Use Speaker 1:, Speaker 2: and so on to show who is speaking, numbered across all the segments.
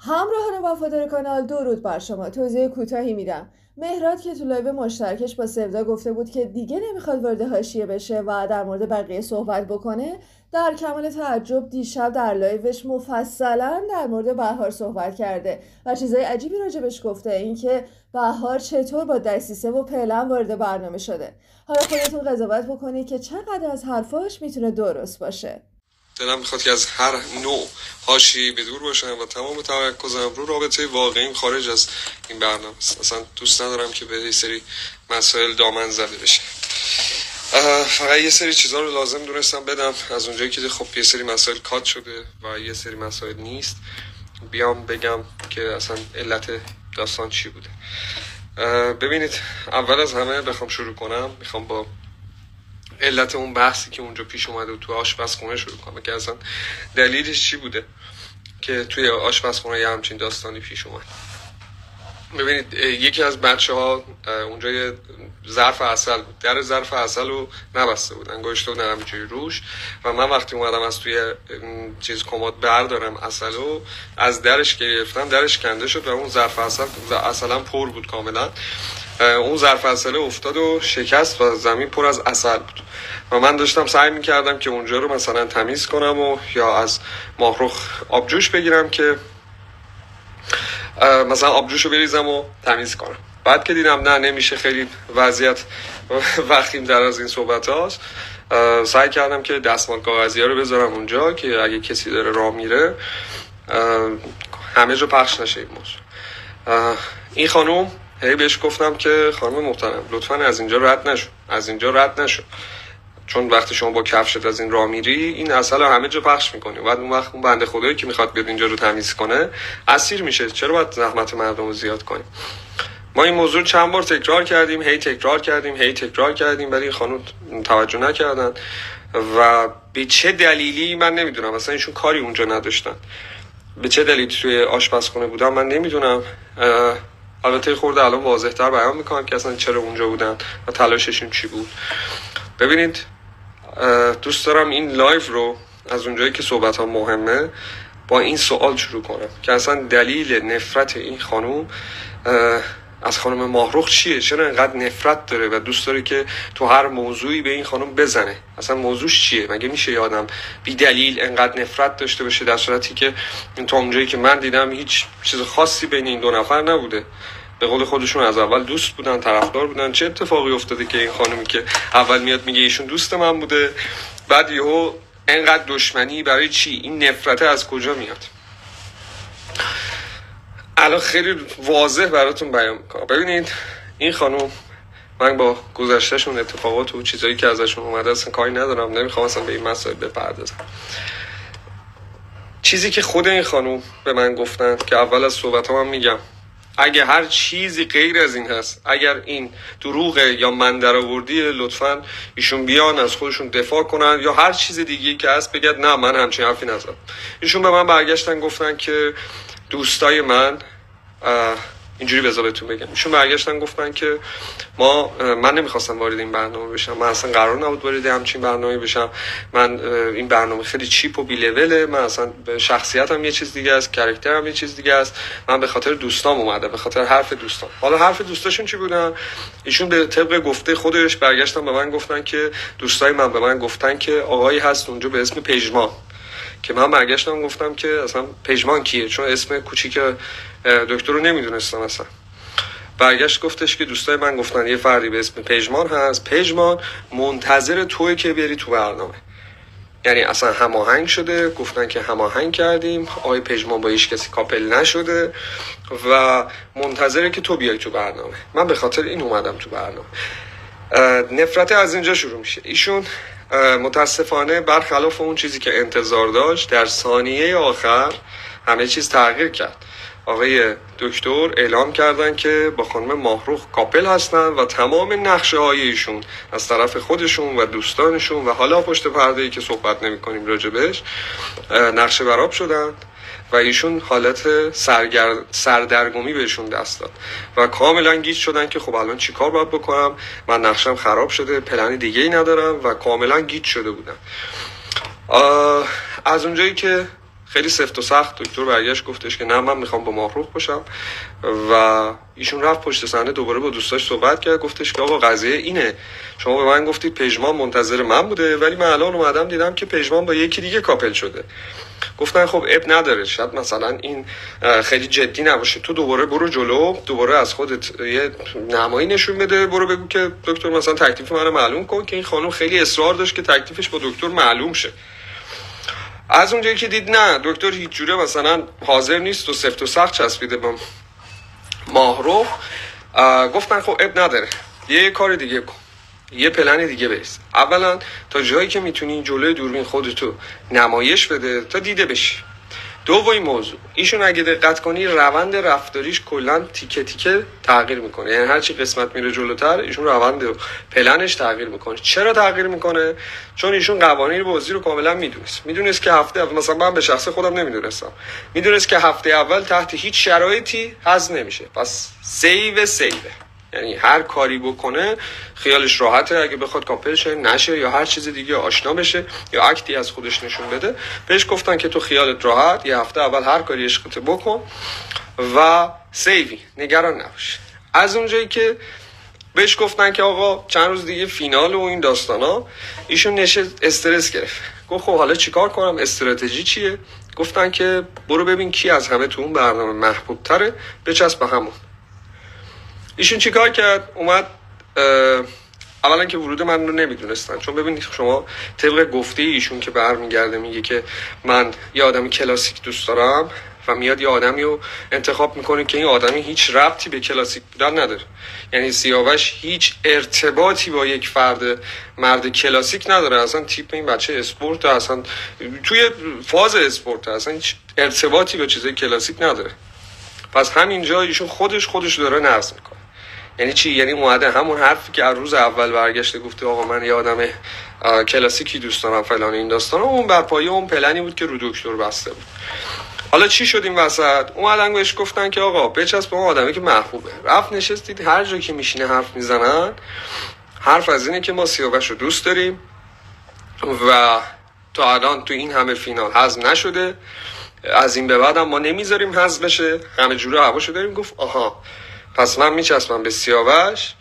Speaker 1: همراهان وفادار کانال، درود بر شما. توضیح کوتاهی میدم. مهراد که تو لایو مشترکش با سودا گفته بود که دیگه نمیخواد وارد حاشیه بشه و در مورد بقیه صحبت بکنه، در کمال تعجب دیشب در لایوش مفصلا در مورد بهار صحبت کرده و چیزای عجیبی راجبش گفته، اینکه بهار چطور با دسیسه و پلن وارد برنامه شده. حالا خودتون قضاوت بکنید که چقدر از حرفاش میتونه درست باشه.
Speaker 2: دلم میخواد که از هر نوع حاشیه‌ای به دور باشم و تمام تمرکزم رو رابطه واقعیم خارج از این برنامه است. اصلا دوست ندارم که به یه سری مسائل دامن زده بشه. فقط یه سری چیزا رو لازم دونستم بدم از اونجایی که خب یه سری مسائل کات شده و یه سری مسائل نیست، بیام بگم که اصلا علت داستان چی بوده. ببینید، اول از همه بخوام شروع کنم میخوام با علت اون بحثی که اونجا پیش اومده و تو آشپزخونه شروع کنم که اصلا دلیلش چی بوده که توی آشپزخونه یه همچین داستانی پیش اومد. ببینید، یکی از بچه ها اونجا یه ظرف عسل بود، در ظرف عسل رو نبسته بودن، گذاشته بودن همینجوری روش و من وقتی اومدم از توی چیز کمد بردارم عسل رو از درش گرفتم، درش کنده شد و اون ظرف عسل پر بود کاملا. اون ظرف عسل افتاد و شکست و زمین پر از عسل بود و من داشتم سعی میکردم که اونجا رو مثلا تمیز کنم و یا از ماهرخ آبجوش بگیرم که مثلا آبجوش رو بریزم و تمیز کنم. بعد که دیدم نه نمیشه، خیلی وضعیت وخیم در از این صحبت هاست، سعی کردم که دستمال کاغذی ها رو بذارم اونجا که اگه کسی داره راه میره همه جا پخش نشه این موضوع. این خانوم هی بهش گفتم که خانم محترم لطفاً از اینجا رد نشو، چون وقتی شما با کفشت از این راه میری این عسل رو همه جا پخش میکنی، بعد اون وقت اون بنده خدایی که میخواد بیاد اینجا رو تمیز کنه اسیر میشه. چرا باید زحمت مردم رو زیاد کنیم؟ ما این موضوع چند بار تکرار کردیم ولی خانم توجه نکردن و به چه دلیلی من نمیدونم. مثلا ایشون کاری اونجا نداشتن، به چه دلیلی توی آشپزخونه بودن من نمیدونم. البته خورده الان واضح‌تر بیان میکنم که اصلا چرا اونجا بودن و تلاششون چی بود. ببینید، دوست دارم این لایو رو از اونجایی که صحبت ها مهمه با این سوال شروع کنم که اصلا دلیل نفرت این خانوم از خانم ماهرخ چیه؟ چرا اینقدر نفرت داره و دوست داره که تو هر موضوعی به این خانوم بزنه؟ اصلا موضوعش چیه؟ مگه میشه یه آدم بی دلیل اینقدر نفرت داشته باشه در صورتی که تا اونجایی که من دیدم هیچ چیز خاصی بین این دو نفر نبوده؟ به قول خودشون از اول دوست بودن، طرفدار بودن. چه اتفاقی افتاده که این خانومی که اول میاد میگه ایشون دوست من بوده، بعد یهو اینقدر دشمنی برای چی؟ این نفرت از کجا میاد؟ الان خیلی واضح براتون بیان میکنم. ببینید، این خانوم، من با گذشتهشون اتفاقات و چیزایی که ازشون اومده اصلا کاری ندارم، نمیخوام اصلا به این مسائل بپردازم. چیزی که خود این خانوم به من گفتن که اول از صحبتام میگم، اگه هر چیزی غیر از این هست، اگر این دروغه یا من درآوردی، لطفاً ایشون بیان از خودشون دفاع کنن یا هر چیز دیگه که هست بگید نه من همچین حرفی نزدم. ایشون به من برگشتن گفتن که دوستای من، اینجوری بذار بهتون بگم، ایشون برگشتن گفتن که من نمیخواستم وارد این برنامه بشم، من اصلا قرار نبود وارد همچین برنامه بشم، من این برنامه خیلی چیپ و بی لوله، من اصلا به شخصیتم یه چیز دیگه است، کاراکترم یه چیز دیگه است، من به خاطر دوستام اومدم، به خاطر حرف دوستام. حالا حرف دوستاشون چی بودن؟ ایشون به طبق گفته خودش برگشتن به من گفتن که دوستای من به من گفتن که آقایی هست اونجا به اسم پژمان، که من برگشتم گفتم که اصلا پژمان کیه؟ چون اسم کوچیک دکتر رو نمیدونستم اصلا. برگشت گفتش که دوستای من گفتن یه فردی به اسم پژمان هست، پژمان منتظر توی که بری تو برنامه. یعنی اصلا هماهنگ شده، گفتن که هماهنگ کردیم، آقای پژمان با هیچ کسی کاپل نشده و منتظره که تو بیای تو برنامه. من به خاطر این اومدم تو برنامه. نفرت از اینجا شروع میشه. ایشون متاسفانه برخلاف اون چیزی که انتظار داشت در ثانیه آخر همه چیز تغییر کرد. آقای دکتر اعلام کردن که با خانم ماهرخ کاپل هستن و تمام نقشه های ایشون از طرف خودشون و دوستانشون و حالا پشت پرده‌ای که صحبت نمی کنیم راجبش نقشه براب شدن و ایشون حالت سردرگمی بهشون دست داد و کاملا گیج شدن که خب الان چی کار باید بکنم، من نقشم خراب شده، پلن دیگه ای ندارم و کاملا گیج شده بودن. از اونجایی که خیلی سفت و سخت دکتر برگشت گفتش که نه، من میخوام با ماهرخ باشم. و ایشون رفت پشت صحنه دوباره با دوستاش صحبت کرد، گفتش که آقا قضیه اینه، شما به من گفتید پژمان منتظر من بوده، ولی من الان اومدم دیدم که پژمان با یکی دیگه کاپل شده. گفتن خب اب نداره، شاید مثلا این خیلی جدی نباشه، تو دوباره برو جلو، دوباره از خودت یه نمایی نشون بده، برو بگو که دکتر مثلا تکلیف منو معلوم کن، که این خانم خیلی اصرار داشت که تکلیفش با دکتر معلوم شه. از اونجایی که دید نه دکتر هیچ جوره مثلا حاضر نیست و سفت و سخت چسبیده به ماهرخ، گفتن خب اب نداره، یه کار دیگه کن، یه پلن دیگه بریز. اولا تا جایی که میتونی جلوی دوربین خودتو نمایش بده تا دیده بشی. دومین موضوع، ایشون اگه دقت کنی روند رفتاریش کلا تیکه تیکه تغییر میکنه، یعنی هر چی قسمت میره جلوتر ایشون روند و پلنش تغییر میکنه. چرا تغییر میکنه؟ چون ایشون قوانین بازی رو کاملا میدونست که هفته اول، مثلا من به شخص خودم نمیدونستم، میدونست که هفته اول تحت هیچ شرایطی حذف نمیشه، پس سیو، یعنی هر کاری بکنه خیالش راحته، اگه بخواد کاپل شه نشه یا هر چیز دیگه آشنا بشه یا اکتی از خودش نشون بده، بهش گفتن که تو خیالت راحت، یه هفته اول هر کاری عشقت بکن و سیوی، نگران نباش. از اونجایی که بهش گفتن که آقا چند روز دیگه فینال و این داستانا، ایشون نشست استرس گرفت، گفت خب حالا چیکار کنم، استراتژی چیه؟ گفتن که برو ببین کی از همه تو اون برنامه محبوب تره، بچسب به همون. ایشون چیکار کرد؟ اومد، اولا که ورود من رو نمیدونستن، چون ببینید شما طبق گفته ایشون که برمیگرده میگه که من یه آدمی کلاسیک دوست دارم و میاد یه آدمی رو انتخاب میکنه که این آدمی هیچ ربطی به کلاسیک بودن نداره، یعنی سیاوش هیچ ارتباطی با یک مرد کلاسیک نداره، اصلا تیپ این بچه اسپورت، اصلا توی فاز اسپورت، اصلا هیچ ارتباطی با چیزای کلاسیک نداره. پس همینجا ایشون خودش داره نقض میکنه. یعنی چی؟ یعنی اومده همون حرفی که از روز اول برگشته گفته آقا من یه آدم کلاسیکی دوست دارم فلان این داستانا، اون بر پایه اون پلنی بود که رو دکتر بسته بود. حالا چی شد این وسط؟ اومدن بهش گفتن که آقا بچسب به اون آدمی که محبوبه. رفت نشستید، هر جا که میشینه حرف میزنن، حرف از اینه که ما سیاوش رو دوست داریم و تا الان تو این همه فینال حذف نشده، از این به بعد هم ما نمیذاریم حذف بشه، همه جوره هواشو داریم. گفت آها، پس من میچسبم به سیاوش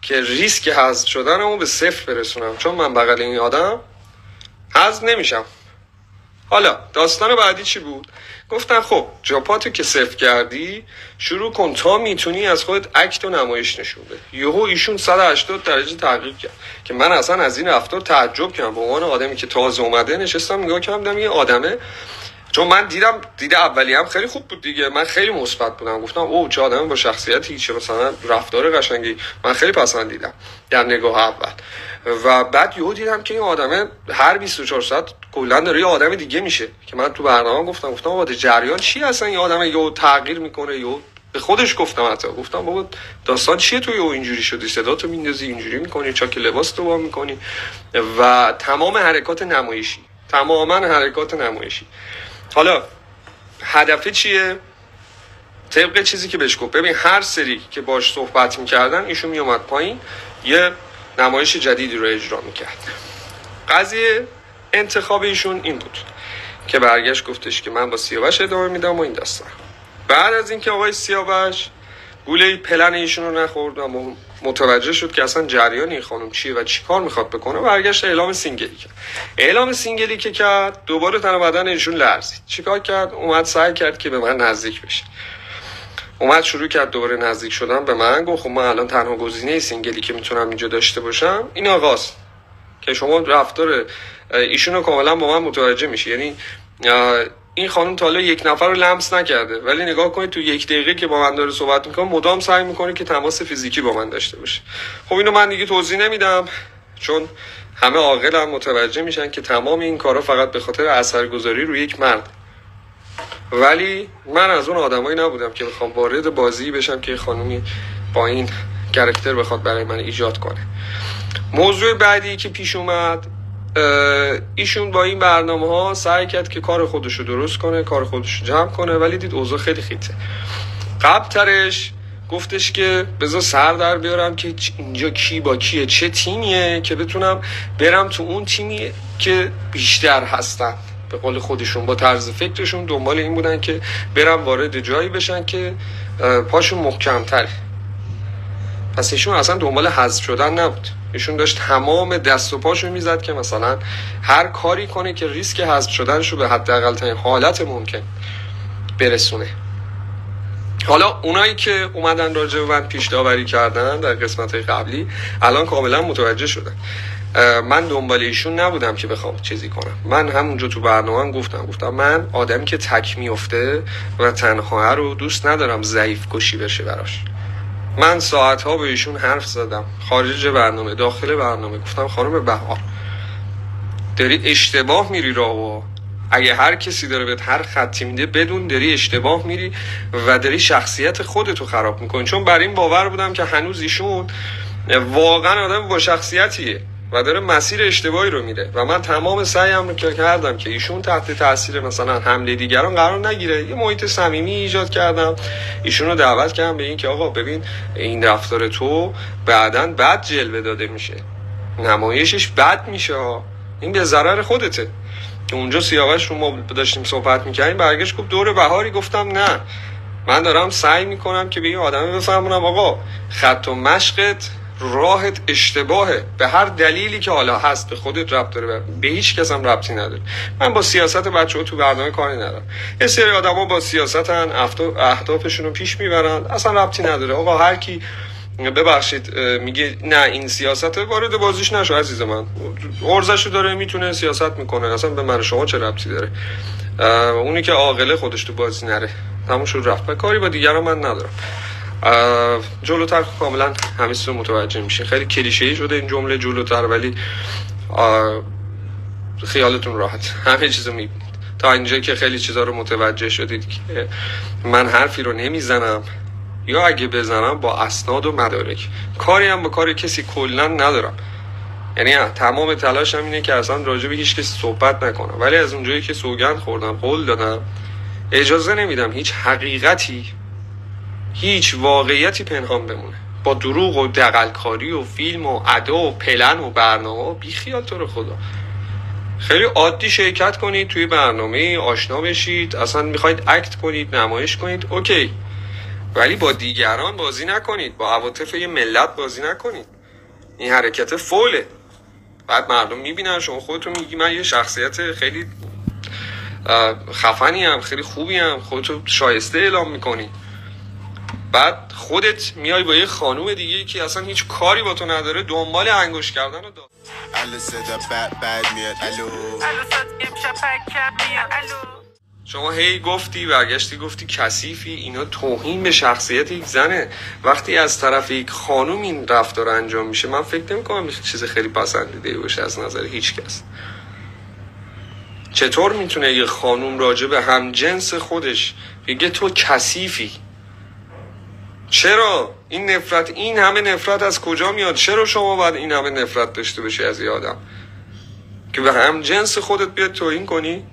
Speaker 2: که ریسک حذف شدنمو به صفر برسونم، چون من بغل این آدم حذف نمیشم. حالا داستان بعدی چی بود؟ گفتن خب جاپاتو که صفر کردی شروع کن تا میتونی از خودت اکت و نمایش نشون بده. یهو ایشون 180 درجه تغییر کرد که من اصلا از این رفتار تعجب کردم. به عنوان آدمی که تازه اومده نشستم نگاه کردم، این آدمه، چون من دیده اولی هم خیلی خوب بود دیگه، من خیلی مثبت بودم، گفتم اوه چه آدمی با شخصیتی، چه مثلا رفتار قشنگی، من خیلی پسندیدم در نگاه اول. و بعد یهو دیدم که این آدمه هر 24 ساعت کلا داره یه آدم دیگه میشه، که من تو برنامه گفتم آقا جریان چی اصلا، این آدمه یهو تغییر میکنه، یهو به خودش گفتم بابا داستان چیه، تو یهو اینجوری شدی، صداتو میندازی، اینجوری میکنی، چاک لباس تو با میکنی و تمام حرکات نمایشی. حالا هدف چیه؟ طبق چیزی که بهش گفت، ببین هر سری که باش صحبت میکردن ایشون میومد پایین یه نمایش جدیدی رو اجرا میکرد. قضیه انتخاب ایشون این بود که برگشت گفتش که من با سیاوش ادامه میدم و این داستان. بعد از اینکه آقای سیاوش گوله پلن ایشون رو نخورد و متوجه شد که اصلا جریان این خانم چیه و چی کار میخواد بکنه، برگشت اعلام سینگلی که کرد، دوباره تن و بدن ایشون لرزید. چیکار کرد؟ اومد سعی کرد که به من نزدیک بشه، اومد شروع کرد دوباره نزدیک شدن به من. گفت خب من الان تنها گزینه سینگلی که میتونم اینجا داشته باشم این آقاست، که شما رفتار ایشون رو کاملا با من متوجه میشی. یعنی این خانم تا حالا یک نفر رو لمس نکرده، ولی نگاه کنید تو 1 دقیقه که با من داره صحبت میکنه مدام سعی میکنه که تماس فیزیکی با من داشته باشه. خب اینو من دیگه توضیح نمیدم، چون همه عاقل هم متوجه میشن که تمام این کارا فقط به خاطر اثرگذاری روی یک مرد. ولی من از اون آدمایی نبودم که بخوام وارد بازی بشم که خانومی با این کاراکتر بخواد برای من ایجاد کنه. موضوع بعدی که پیش اومد، ایشون با این برنامه ها سعی کرد که کار خودش رو درست کنه، کار خودش رو جمع کنه، ولی دید اوضاع خیلی خیته. قبل ترش گفتش که بذار سر در بیارم که اینجا کی با کیه، چه تیمیه، که بتونم برم تو اون تیمی که بیشتر هستن. به قول خودشون با طرز فکرشون دنبال این بودن که برن وارد جایی بشن که پاشون محکم‌تره. پس ایشون اصلا دنبال حذف شدن نبود، ایشون داشت تمام دست و پاشو میزد که مثلا هر کاری کنه که ریسک حذف شدنشو به حداقل ترین حالت ممکن برسونه. حالا اونایی که اومدن راجع به من پیش داوری کردن در قسمت‌های قبلی الان کاملا متوجه شدن. من دنبال ایشون نبودم که بخوام چیزی کنم. من همونجا تو برنامه‌ام گفتم من آدمی که تک میفته و تنها رو دوست ندارم ضعیف کشی بشه براش. من ساعت‌ها به ایشون حرف زدم، خارج برنامه، داخل برنامه. گفتم خانم بهار داری اشتباه میری راهو. اگه هر کسی داره بهت هر خطی میده بدون داری اشتباه میری و داری شخصیت خودتو خراب میکنی. چون بر این باور بودم که هنوز ایشون واقعا آدم با شخصیتیه و داره مسیر اشتباهی رو میره و من تمام سعیم رو کردم که ایشون تحت تاثیر مثلا حمله دیگران قرار نگیره. یه محیط صمیمی ایجاد کردم، ایشون رو دعوت کردم به این که آقا ببین این رفتار تو بعداً بد جلوه داده میشه، نمایشش بد میشه، این به ضرر خودته. که اونجا سیاوش رو ما داشتیم صحبت میکردیم، برگشت گفت دور بهاری. گفتم نه، من دارم سعی میکنم که به این آدم بفهمونم آقا خط و مشقت راهت اشتباهه، به هر دلیلی که حالا هست، به خودت ربط داره، به هیچ کس هم ربطی نداره. من با سیاست بچه‌ها تو برنامه کاری ندارم. یه سری آدما با سیاستن اهدافشون رو پیش میبرن، اصلا ربطی نداره. آقا هر کی ببخشید میگه نه این سیاست وارد بازیش نشو عزیز من، ارزشو داره، میتونه سیاست میکنه، اصلا به من شما چه ربطی داره. اونی که عاقله خودش تو بازی نره، تموم شد رفت. کاری با دیگران من ندارم. جلوتر کاملا همه چیز رو متوجه میشه. خیلی کلیشه‌ای شده این جمله جلوتر، ولی خیالتون راحت، همه چیز رو میبینید. تا اینجا که خیلی چیزا رو متوجه شدید که من حرفی رو نمیزنم، یا اگه بزنم با اسناد و مدارک. کاری هم با کار کسی کلا ندارم، یعنی تمام تلاشم اینه که اصلا راجع به هیچ کسی صحبت نکنم. ولی از اونجایی که سوگند خوردم، قول دادم، اجازه نمیدم هیچ حقیقتی، هیچ واقعیتی پنهان بمونه با دروغ و دغل‌کاری و فیلم و ادا و پلن و برنامه. و بیخیال تو رو خدا، خیلی عادی شرکت کنید توی برنامه، آشنا بشید، اصلا میخواید اکت کنید، نمایش کنید، اوکی، ولی با دیگران بازی نکنید، با عواطف یه ملت بازی نکنید. این حرکت فوله. بعد مردم میبینن شما خودتون میگی من یه شخصیت خیلی خفنی هم، خیلی خوبی هم، خودتو شایسته اعلام میکنی، بعد خودت میای با یه خانوم دیگه که اصلا هیچ کاری با تو نداره دنبال انگوش کردن و داد. شما هی گفتی برگشتی گفتی کثیفی، اینا توهین به شخصیت یک زنه. وقتی از طرف یک خانوم این رفتار انجام میشه، من فکر نمی‌کنم چیز خیلی پسندیده باشه از نظر هیچ کس. چطور میتونه یه خانوم راجع به هم جنس خودش بگه تو کثیفی؟ چرا این نفرت، این همه نفرت از کجا میاد؟ چرا شما باید این همه نفرت داشته باشی از یه آدم که به هم جنس خودت بیاد توهین کنی؟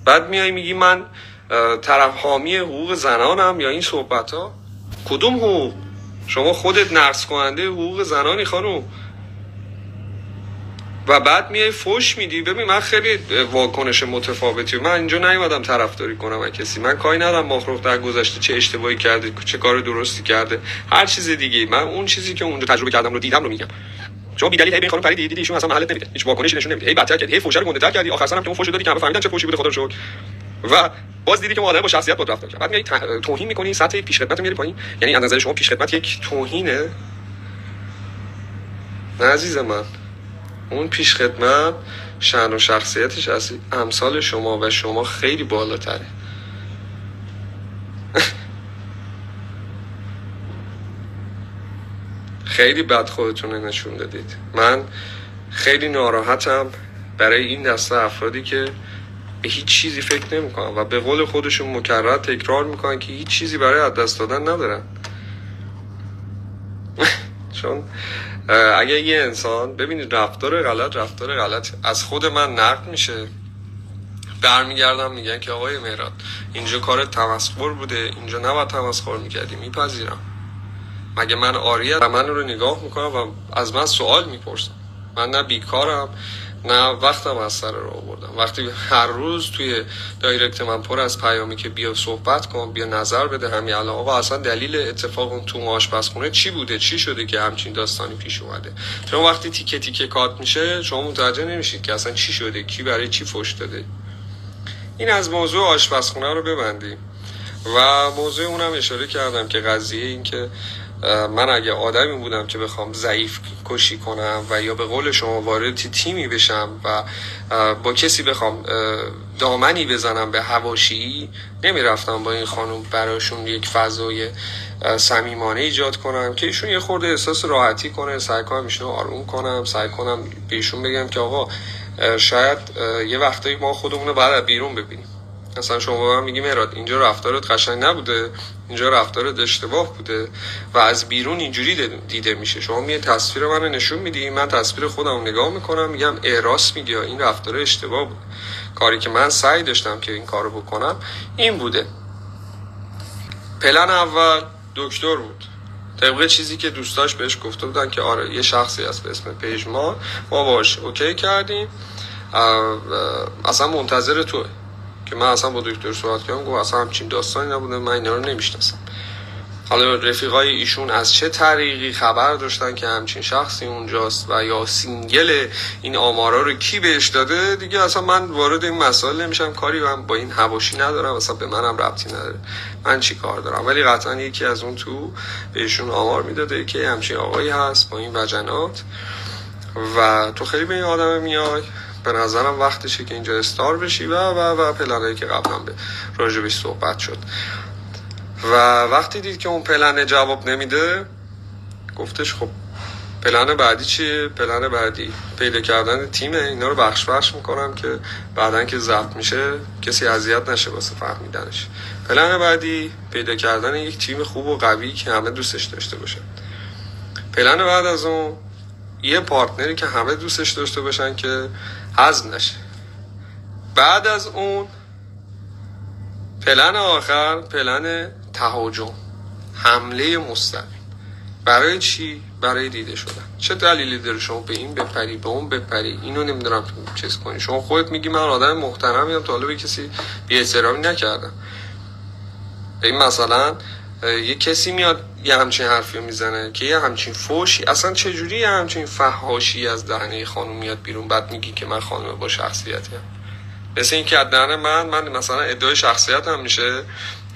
Speaker 2: بعد میای میگی من طرف حامی حقوق زنانم یا این صحبت ها؟ کدوم حقوق؟ شما خودت نقض کننده حقوق زنانی خانوم. و بعد میای فوش میدی. ببین من خیلی واکنش متفاوتی، من اینجا نیومدم طرفداری کنم از کسی، من کاری ندارم ماخروف در گذشته چه اشتباهی کرده، چه کار درستی کرده، هر چیز دیگه. من اون چیزی که اونجا تجربه کردم رو دیدم رو میگم. شما بی دلیل هی به خانم فرید دیدی ایشون اصلا محلت نمیده، هیچ واکنشی نشون نمیده، هی بدتر کردی، هی فوش رو گنده‌تر کردی، آخر سرم که اون فوش دادی که همه فهمیدن چه فوشی بوده، خدا رو شکر. و باز دیدی که ما آدم با شخصیت بود رفتار کرد. بعد میای توهین میکنی، سطح پیش خدمت رو میاری پایین. یعنی از نظر شما پیش خدمت یک توهینه؟ نه عزیز من، اون پیش خدمت شأن و شخصیتش از امثال شما و شما خیلی بالاتره. خیلی بد خودتون نشون دادید. من خیلی ناراحتم برای این دسته افرادی که به هیچ چیزی فکر نمی‌کنن و به قول خودشون مکرر تکرار میکنن که هیچ چیزی برای از دست دادن ندارن. چون اگه یه انسان ببینید رفتار غلط از خود من نقد میشه، برمیگردم میگن که آقای مهراد اینجا کار تمسخر بوده، اینجا نباید تمسخر میکردی. میپذیرم. مگه من عاریت؟ من رو نگاه میکنم و از من سوال میپرسم. من نه بیکارم، نه وقتم از سر راه آوردم. وقتی هر روز توی دایرکت من پر از پیامی که بیا صحبت کن، بیا نظر بده، همین الان آقا اصلا دلیل اتفاق اون تو آشپزخونه چی بوده، چی شده که همچین داستانی پیش اومده. چون وقتی تیکه تیکه کات میشه شما متوجه نمیشید که اصلا چی شده، کی برای چی فحش داده. این از موضوع آشپزخونه رو ببندیم. و موضوع اونم اشاره کردم که قضیه این که من اگه آدمی بودم که بخوام ضعیف کشی کنم و یا به قول شما وارد تیمی بشم و با کسی بخوام دامنی بزنم به حواشی، نمیرفتم با این خانم براشون یک فضای صمیمانه ایجاد کنم که ایشون یه خورده احساس راحتی کنه، سعی کنم ایشون رو آروم کنم، سعی کنم بهشون بگم که آقا شاید یه وقتایی ما خودمون رو بعد بیرون ببینیم. مثلا شما به من میگی مهراد اینجا رفتارت قشنگ نبوده، اینجا رفتارت اشتباه بوده و از بیرون اینجوری دیده میشه. شما میگی تصویر منو نشون میدی، من تصویر خودم رو نگاه میکنم میگم راست میگی، این رفتار اشتباه بود. کاری که من سعی داشتم که این کارو بکنم این بوده. پلن اول دکتر بود، طبق چیزی که دوستاش بهش گفته بودن که آره یه شخصی هست به اسم پیجما، ما باش اوکی کردیم، اصلا منتظر توه. که من اصلا با دکتر صحبت کردم، گفت اصلا همچین داستانی نبوده، من اینا رو نمیشناسم. حالا رفیقای ایشون از چه طریقی خبر داشتن که همچین شخصی اونجاست و یا سینگل این آمارا رو کی بهش داده، دیگه اصلا من وارد این مسائل نمیشم، کاری من با این حواشی ندارم، اصلا به منم ربطی نداره، من چی کار دارم. ولی قطعا یکی از اون تو بهشون آمار میداده که همچین آقایی هست با این وجنات و تو خیلی به این آدم میای، به نظرم وقتشه که اینجا استار بشی و پلنایی که قبلا به راجبش صحبت شد. و وقتی دید که اون پلن جواب نمیده گفتش خب پلن بعدی چیه؟ پلن بعدی پیدا کردن تیمه، اینا رو بخش میکنم که بعدن که ضبط میشه کسی اذیت نشه واسه فهمیدنش. پلن بعدی پیدا کردن یک تیم خوب و قوی که همه دوستش داشته باشه. پلن بعد از اون یه پارتنری که همه دوستش داشته باشن که حزم نشه. بعد از اون پلن آخر پلن تهاجم، حمله مستقیم. برای چی؟ برای دیده شدن. چه دلیلی داره شما به این بپری به اون بپری؟ اینو نمیدونم چیز کنی. شما خودت میگی من آدم محترمیم، تا حالا به کسی بی احترامی نکردم. این مثلا یه کسی میاد یه همچین حرفی میزنه که یه همچین فوشی، اصلا چجوری یه همچین فحاشی از دهنه خانم میاد بیرون، بعد میگی که من خانم با شخصیتیم. مثل این که از دهن من مثلا ادعای شخصیت هم میشه،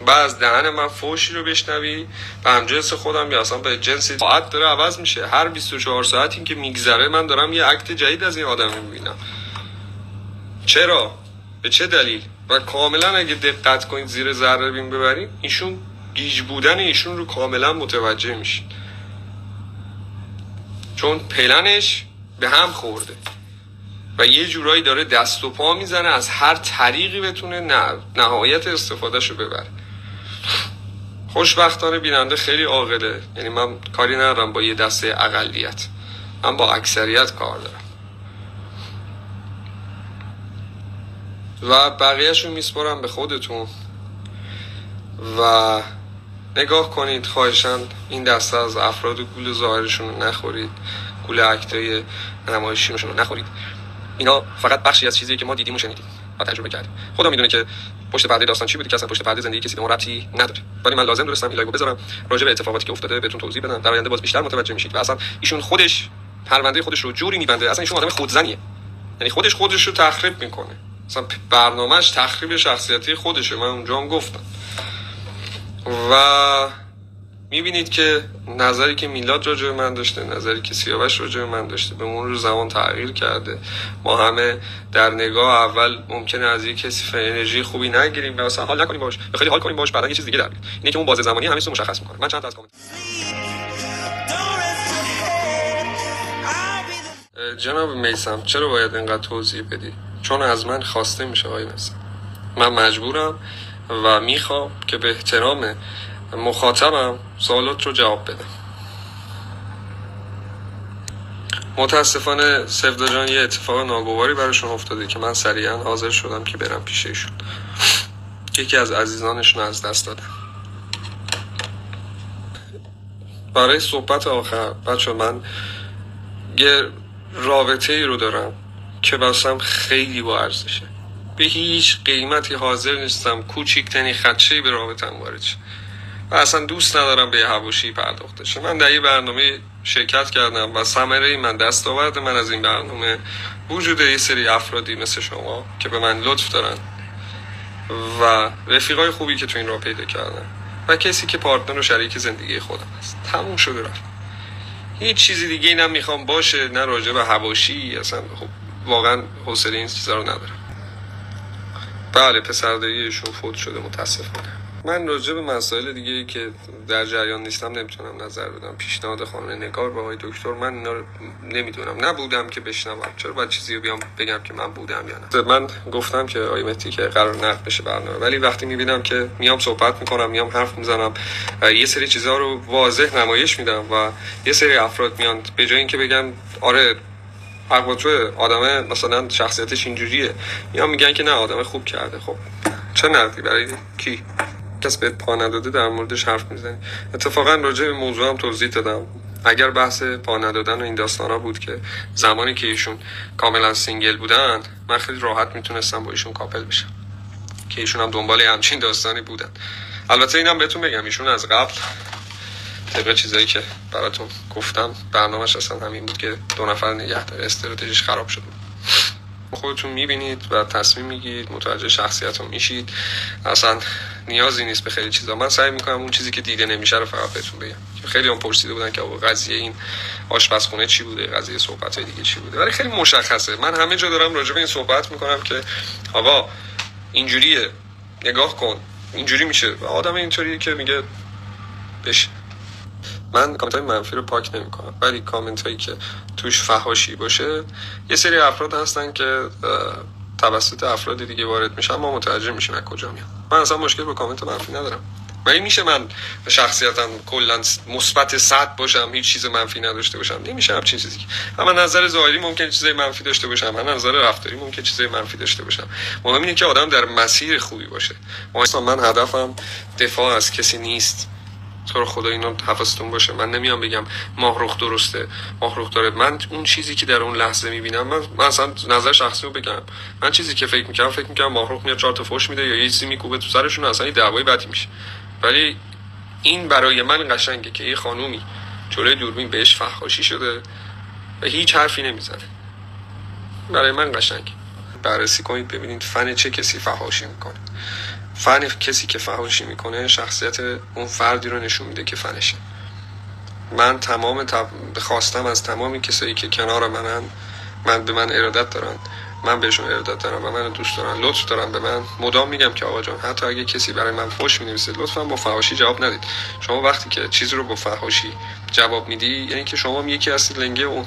Speaker 2: بعد از دهن من فوشی رو بشنوی و هم جنس خودم یا اصلا به جنسی ساعت داره عوض میشه. هر 24 ساعتی که میگذره من دارم یه اکت جدید از این آدم میبینم. چرا؟ به چه دلیل؟ و کاملا اگه دقت کنید زیر ذره بین ببرید ایشون گیج بودن ایشون رو کاملا متوجه میشید، چون پلنش به هم خورده و یه جورایی داره دست و پا میزنه از هر طریقی بتونه نهایت استفادهشو ببره. خوشبختانه بیننده خیلی عاقله، یعنی من کاری ندارم با یه دسته اقلیت، من با اکثریت کار دارم و بقیهشو میسپارم به خودتون و نگاه کنید. خواهشاً این دسته از افراد گول ظاهرشون رو نخورید، گول اکتای نمایشیشون رو نخورید. اینا فقط بخشی از چیزیه که ما دیدیم و شنیدیم و تجربه کردیم. خدا میدونه که پشت پرده داستان چی بوده، که اصلا پشت پرده زندگی کسی به اون ربطی نداره. ولی من لازم دونستم این لایو بذارم، راجع به اتفاقاتی که افتاده بهتون توضیح بدم. در آینده باز بیشتر متوجه میشید و اصلا ایشون خودش پرونده خودش رو جوری میبنده، اصلا ایشون آدم خودزنیه، یعنی خودش رو تخریب میکنه. اصلا برنامه‌اش تخریب شخصیتی خودشه، من اونجا هم گفتم. و میبینید که نظری که میلاد راجع به من داشته، نظری که سیاوش راجع به من داشته، به مرور زمان تغییر کرده. ما همه در نگاه اول ممکنه از یک کسی انرژی خوبی نگیریم و مثلا حال نکنیم باش، یا خیلی حال کنیم باش، بعدا یه چیز دیگه در بیاد. اینه که اون بازه زمانی همیشه مشخص میکنه. من چند تا از کامنت جناب میثم چرا باید اینقدر توضیح بدی؟ چون از من خواسته میشه آقای میثم. من مجبورم و میخوام که به احترام مخاطبم سوالات رو جواب بدم. متاسفانه سفدا جان یه اتفاق ناگواری براشون افتاده که من سریعا حاضر شدم که برم پیش ایشون. یکی از عزیزانشون از دست دادم. برای صحبت آخر بچه، من یه رابطه ای رو دارم که واسم خیلی با ارزشه. به هیچ قیمتی حاضر نیستم کوچکترین خدشه‌ای به رابطه‌ام وارد شه و اصلا دوست ندارم به حواشی پرداخته شه. من در این برنامه شرکت کردم و ثمره من، دستاورد من از این برنامه وجود یه سری افرادی مثل شما که به من لطف دارن و رفیقای خوبی که تو این راه پیدا کردم و کسی که پارتنر و شریک زندگی خودم است. تموم شده رفت. هیچ چیزی دیگه نمیخوام باشه، نه راجع به حواشی. اصلا خب واقعا حوصله این چیزا رو ندارم. بله، پسرداریشون فوت شده متاسفانه. من راجع به مسائل دیگه ای که در جریان نیستم نمیتونم نظر بدم. پیشنهاد خانم نگار و آقای دکتر من اینا رو نمیدونم، نبودم که بشنوم. چرا باید چیزی رو بیام بگم که من بودم یا نه؟ من گفتم که آقای مهدی که قرار نقد بشه برنامه، ولی وقتی میبینم که میام صحبت میکنم، میام حرف میزنم، یه سری چیزا رو واضح نمایش میدم و یه سری افراد میان به جای اینکه بگم آره حق با تو، آدمه مثلا شخصیتش اینجوریه، یا میگن که نه آدم خوب کرده. خب چه نقدی برای کی؟ کس بهت پا نداده در موردش حرف میزنی. اتفاقا راجع به موضوع هم توضیح دادم. اگر بحث پا ندادن و این داستانا بود که زمانی که ایشون کاملا سینگل بودن من خیلی راحت میتونستم با ایشون کاپل بشم، که ایشون هم دنبال همچین داستانی بودن. البته اینم بهتون بگم ایشون از قبل طبق چیزایی که براتون گفتم برنامه‌اش اصلا همین بود که 2 نفر نگه داره. استراتژیش خراب شد. خودتون میبینید و تصمیم میگیرید، متوجه شخصیتتون میشید. اصلا نیازی نیست به خیلی چیزا. من سعی میکنم اون چیزی که دیده نمیشه رو فقط بهتون بگم. که خیلی هم پرسیده بودن که آقا قضیه این آشپزخونه چی بوده، قضیه صحبت‌های دیگه چی بوده، ولی خیلی مشخصه. من همه جا دارم راجع به این صحبت میکنم که آقا اینجوریه، نگاه کن، اینجوری میشه. و آدم اینطوریه که میگه بشه. من کامنت های منفی رو پاک نمی کنم، ولی کامنت هایی که توش فحاشی باشه یه سری افراد هستن که توسط افراد دیگه وارد میشن، ما متوجه میشیم از کجا میاد. من اصلا مشکل با کامنت منفی ندارم. مگه میشه من شخصیتم کلا مثبت 100 باشم، هیچ چیز منفی نداشته باشم؟ نمیشه همچین چیزی. اما نظر ظاهری ممکن چیزای منفی داشته باشم، من نظر رفتاری ممکن چیزای منفی داشته باشم. مهم اینه که آدم در مسیر خوبی باشه. من هدفم دفاع از کسی نیست. تو رو خدا اینو حواستون باشه. من نمیام بگم ماهرخ درسته، ماهرخ داره. من اون چیزی که در اون لحظه میبینم، من اصلا نظر شخصی رو بگم، من چیزی که فکر میکنم ماهرخ میاد 4 تا فوش میده یا یه چیزی میکوبه تو سرشون، اصلا دعوای بدی میشه. ولی این برای من قشنگه که یه خانومی جلوی دوربین بهش فحاشی شده و هیچ حرفی نمیزنه. برای من قشنگه. بررسی کنید ببینید فن چه کسی فحاشی میکنه. فن کسی که فحاشی میکنه شخصیت اون فردی رو نشون میده که فنشه. من خواستم از تمامی کسایی که کنار من به من ارادت دارن، من بهشون ارادت دارم و من دوست دارن، لطف دارن به من، مدام میگم که آقا جان حتی اگه کسی برای من فحش مینویسه لطفا با فحاشی جواب ندید. شما وقتی که چیزی رو با فحاشی جواب میدی یعنی که شما یکی هستید لنگه اون.